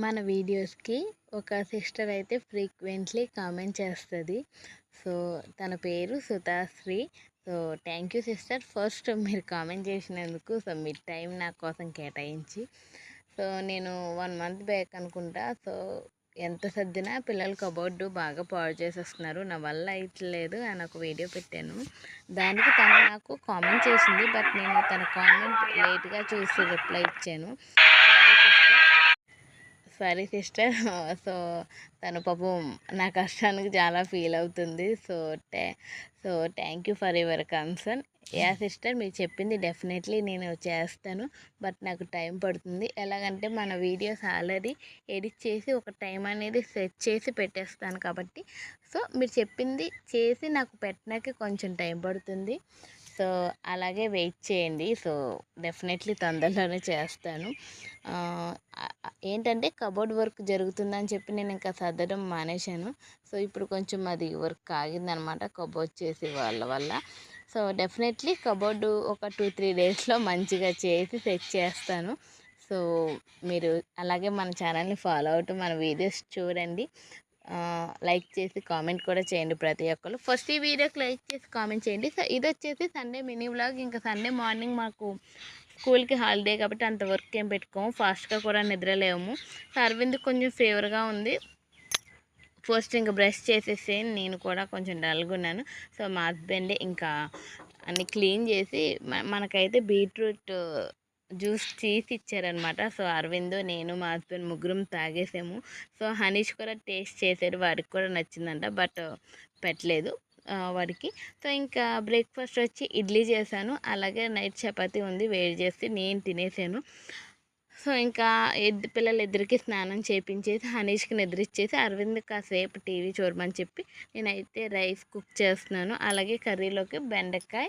మన వీడియోస్కి ఒక సిస్టర్ అయితే ఫ్రీక్వెంట్లీ కామెంట్ చేస్తుంది. సో తన పేరు Sudhasri. So thank you sister, first మీరు కామెంట్ చేసినందుకు. సో మీ టైం నా కోసం కేటాయించి. సో నేను 1 మంత్ బ్యాక్ అనుకుంటా. సో ఎంత సర్దినా పిల్లలు కబోర్డు బాగా పాడు చేసేస్తున్నారు, నా వల్ల అయిట్లేదు అని ఒక వీడియో పెట్టాను. దానికి తను నాకు కామెంట్ చేసింది, బట్ నేను తన కామెంట్ లేట్గా చూసి రిప్లై ఇచ్చాను. Sorry sister. సో తను పాపం నా కష్టానికి చాలా ఫీల్ అవుతుంది. So thank you for your concern. Yeah sister, మీరు చెప్పింది డెఫినెట్లీ నేను చేస్తాను, బట్ నాకు టైం పడుతుంది. ఎలాగంటే మన వీడియోస్ ఆల్రెడీ ఎడిట్ చేసి ఒక టైం అనేది సెట్ చేసి పెట్టేస్తాను కాబట్టి, సో మీరు చెప్పింది చేసి నాకు పెట్టడానికి కొంచెం టైం పడుతుంది. సో అలాగే వెయిట్ చేయండి. సో డెఫినెట్లీ తొందరలోనే చేస్తాను. ఏంటంటే కబోర్డ్ వర్క్ జరుగుతుందని చెప్పి నేను ఇంకా సర్దడం మానేశాను. సో ఇప్పుడు కొంచెం అది వర్క్ ఆగిందనమాట కబోర్డ్ చేసి వాళ్ళ వల్ల. సో డెఫినెట్లీ కబోర్డు ఒక 2-3 డేస్లో మంచిగా చేసి సెట్ చేస్తాను. సో మీరు అలాగే మన ఛానల్ని ఫాలో అవుతూ మన వీడియోస్ చూడండి. లైక్ చేసి కామెంట్ కూడా చేయండి ప్రతి ఒక్కరు. ఫస్ట్ ఈ వీడియోకి లైక్ చేసి కామెంట్ చేయండి. సో ఇది వచ్చేసి సండే మినీ వ్లాగ్. ఇంకా సండే మార్నింగ్ మాకు స్కూల్కి హాలిడే కాబట్టి అంత వర్క్ ఏం పెట్టుకోము, ఫాస్ట్గా కూడా నిద్రలేము. సో అరవింద్ కొంచెం ఫీవర్గా ఉంది. ఫస్ట్ ఇంకా బ్రష్ చేసేసి నేను కూడా కొంచెం డల్గా ఉన్నాను. సో మా హస్బెండ్ ఇంకా అన్ని క్లీన్ చేసి మనకైతే బీట్రూట్ జ్యూస్ తీసి ఇచ్చారనమాట. సో అరవింద్, నేను, మా హస్బెండ్ ముగ్గురం తాగేసాము. సో హనీష్ కూడా టేస్ట్ చేశాడు, వాడికి కూడా నచ్చిందంట, బట్ పెట్టలేదు వాడికి. సో ఇంకా బ్రేక్ఫాస్ట్ వచ్చి ఇడ్లీ చేశాను, అలాగే నైట్ చపాతీ ఉంది వేడి చేసి నేను తినేసాను. సో ఇంకా పిల్లలిద్దరికీ స్నానం చేయించేసి హనీష్కి నిద్రిచ్చేసి అరవింద్ కాసేపు టీవీ చూడమని చెప్పి నేనైతే రైస్ కుక్ చేస్తున్నాను. అలాగే కర్రీలోకి బెండకాయ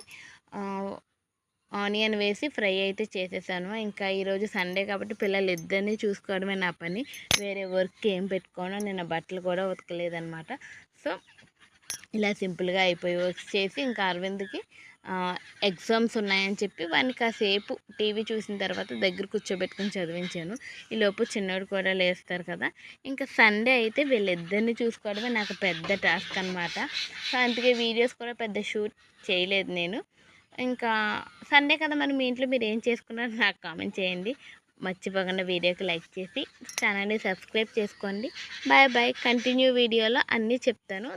ఆనియన్ వేసి ఫ్రై అయితే చేసేసాను. ఇంకా ఈరోజు సండే కాబట్టి పిల్లలిద్దరినీ చూసుకోవడమే నా పని, వేరే వర్క్ ఏం పెట్టుకోను. నేను బట్టలు కూడా ఉతకలేదనమాట. సో ఇలా సింపుల్గా అయిపోయి వర్క్ చేసి ఇంకా అరవింద్కి ఎగ్జామ్స్ ఉన్నాయని చెప్పి వాడిని కాసేపు టీవీ చూసిన తర్వాత దగ్గర కూర్చోబెట్టుకుని చదివించాను. ఈలోపు చిన్నోడు కూడా లేస్తారు కదా. ఇంకా సండే అయితే వీళ్ళిద్దరిని చూసుకోవడమే నాకు పెద్ద టాస్క్ అనమాట. సో అందుకే వీడియోస్ కూడా పెద్ద షూట్ చేయలేదు నేను. ఇంకా సండే కదా, మరి మీ ఇంట్లో మీరు ఏం చేసుకున్నారో నాకు కామెంట్ చేయండి. మర్చిపోకుండా వీడియోకి లైక్ చేసి ఛానల్ని సబ్స్క్రైబ్ చేసుకోండి. Bye bye. కంటిన్యూ వీడియోలో అన్నీ చెప్తాను.